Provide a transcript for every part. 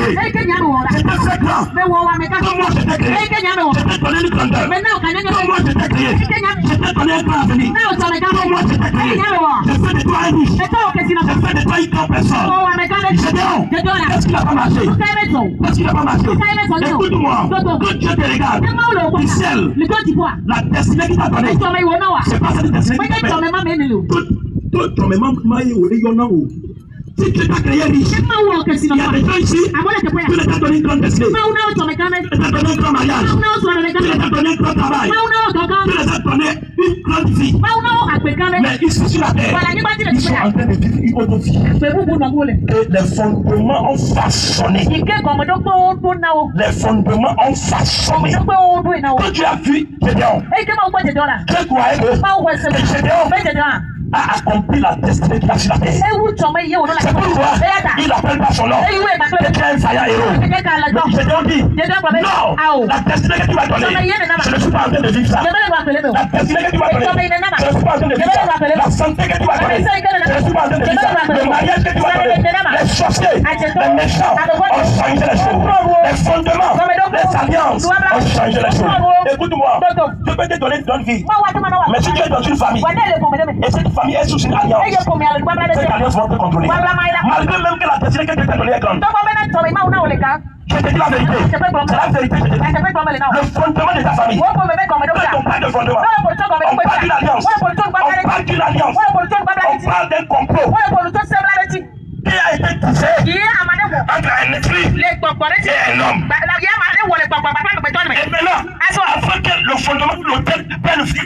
créé. J'étais très grand. Comme moi j'étais créé. J'étais donné une grandeur. Comme moi j'étais créé. J'étais donné un grand avenir. Comme moi j'étais créé. J'ai fait de toi un riche. J'ai fait de toi une grande personne. Gédéon, qu'est-ce qui n'a pas marché? Qu'est-ce qui n'a pas marché? Écoute-moi, que Dieu te regarde du ciel, la destinée qu'il t'a donnée, c'est pas cette destinée qui t'a donnée. Tout ton même maille au rayon. Si tu t'as créé riche, il y a des gens ici, tu les as donné une grande destinée, tu les as donné un grand mariage, tu les as donné un grand travail, tu les as donné une grande vie. Mais ici sur la terre, ils sont en train de vivre une autre vie. Et les fondements ont façonné. Les fondements ont façonné. Quand tu as vu Gédéon, tu croyais que Gédéon a accompli la destinée qu'il a sur la terre. C'est pourquoi il n'appelle pas son nom. C'est un saillant héros. Donc Gédéon dit, non, la destinée que tu m'as donnée, je ne suis pas en train de vivre ça. La destinée que tu m'as donnée, je ne suis pas en train de vivre ça. La santé que tu m'as donnée, je ne suis pas en train de vivre ça. Le mariage que tu m'as donné, les sorciers, les méchants ont changé les choses. Les fondements, les alliances ont changé les choses. Écoute-moi, je peux te donner une bonne vie. Mais si tu es dans une famille, et cette famille est sous une alliance, cette alliance va te contrôler. Malgré même que la destinée que tu t'as donnée est grande. Je te dis la vérité. C'est la vérité. Le fondement de ta famille. Quand on parle de fondement, on parle d'une alliance. On parle d'une alliance. On parle d'un complot qui a été poussé entre un esprit et un homme. Et maintenant, afin que le fondement de l'hôtel prenne vie,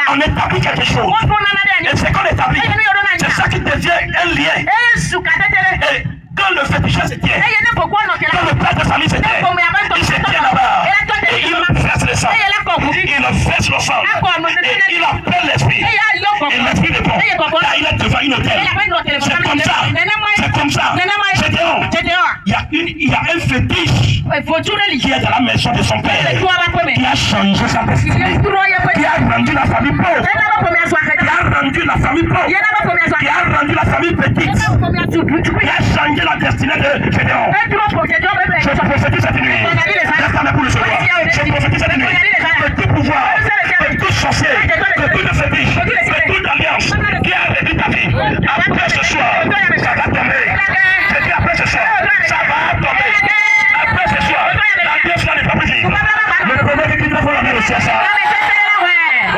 on établit quelque chose. Et ce qu'on établit, c'est ça qui devient un lien. Et quand le féticheur se tient, quand le père de famille se tient, il se tient là-bas. Et il verse le sang. Il verse le sang. Et il appelle l'esprit. Et l'esprit répond. Là, il est devant une hôtel. C'est comme ça. C'est comme ça. Il y a un fétiche qui est dans la maison de son père, qui a changé sa destinée, qui a rendu la famille pauvre, qui a rendu la famille pauvre, qui a rendu la famille petite, qui a changé la destinée de Gédéon. Je te prophétise cette nuit. Laisse-moi pour le soir. Je prophétise cette nuit. Que tout pouvoir, que tout sorcier, que tout fétiche, que toute alliance qui a réduit ta vie, après ce soir, ça va tomber. Je dis après ce soir, ça va tomber. Après ce soir, la destinée n'est pas possible. Le premier qui te faut la main aussi à ça.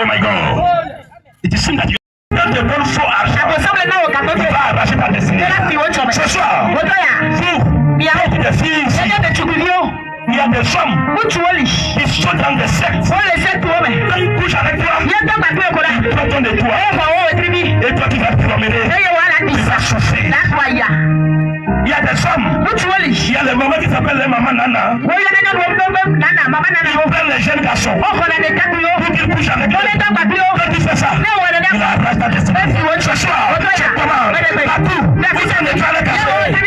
Oh my God. It is seen that you have the one for argent. Tu vas arracher ta destinée. Ce soir, vous, il y a des filles ici. Il y a des hommes qui sont dans des sectes. Quand ils couchent avec toi, ils prennent de toi. Et toi, tu vas te promener. Tu vas chauffer. Il y a des hommes. Il y a les mamans qui s'appellent les mamans Nana. Ils vont prendre les jeunes garçons. Pour qu'ils couchent avec eux. Quand tu fais ça, il arrache ta destinée. Ce soir, tu commences. Partout. Vous êtes les toilettes cachées. Vous êtes les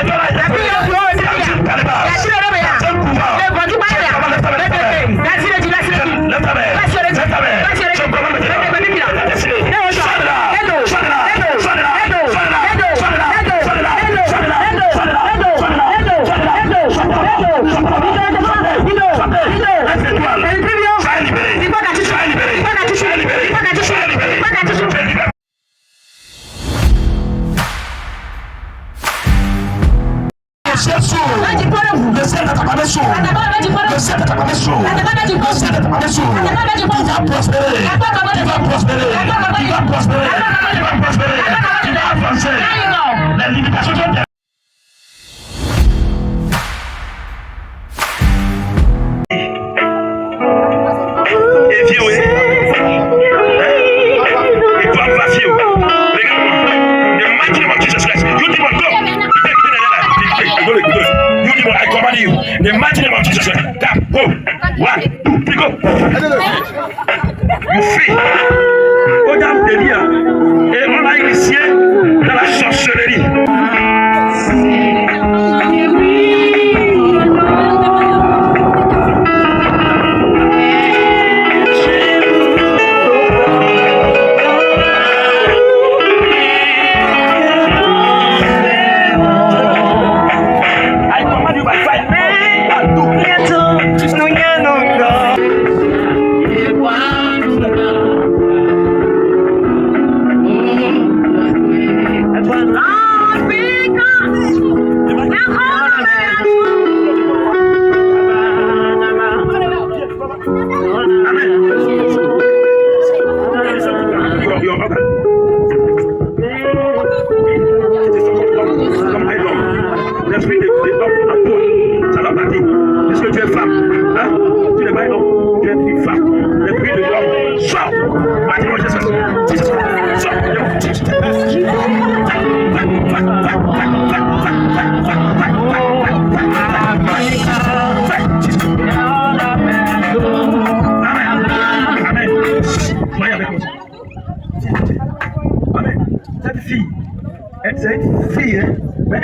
toilettes cachées.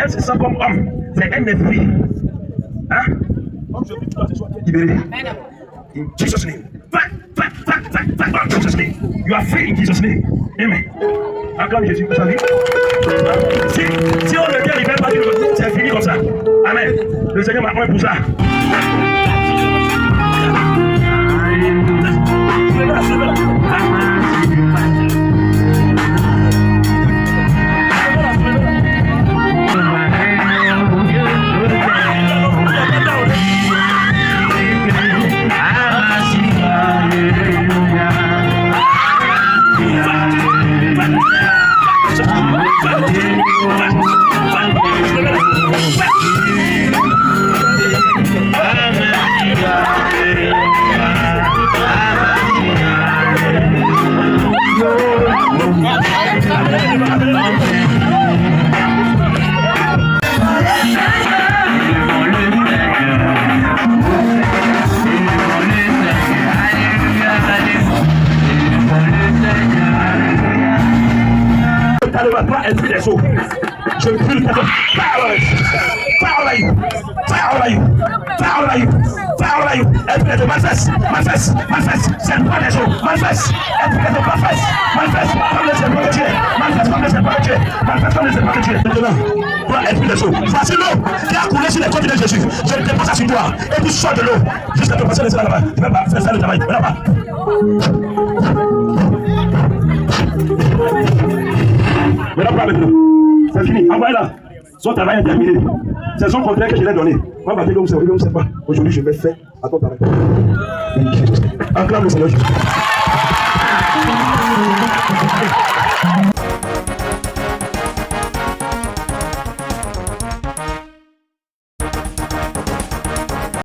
elle se sent comme homme. C'est un esprit. Hein? Libéré. In Jesus' name. In Jesus' name. You are free in Jesus' name. Amen. Acclame Jésus. Vous savez? Si on ne tient libéré pas, c'est fini comme ça. Amen. Le Seigneur m'a envoyé pour ça. Esprit des eaux, je prie ta parole, esprit de manifeste, c'est pas des eaux, manifeste, esprit de manifeste, comme les esprits de Dieu, manifeste comme les esprits de Dieu, manifeste comme les esprits de Dieu. Maintenant, toi, esprit des eaux, voici l'eau qui a coulé sur les côtes de Jésus, je le dépose sur toi, et tu sors de l'eau, jusqu'à te passer là-bas, tu vas pas faire ça le travail, là-bas. Maintenant, pas maintenant. C'est fini. Envoyez-la. Son travail est terminé. C'est son contrat que je l'ai donné. Moi, je ne sais pas. Aujourd'hui, je vais faire à ton travail. Acclame le Seigneur Jésus.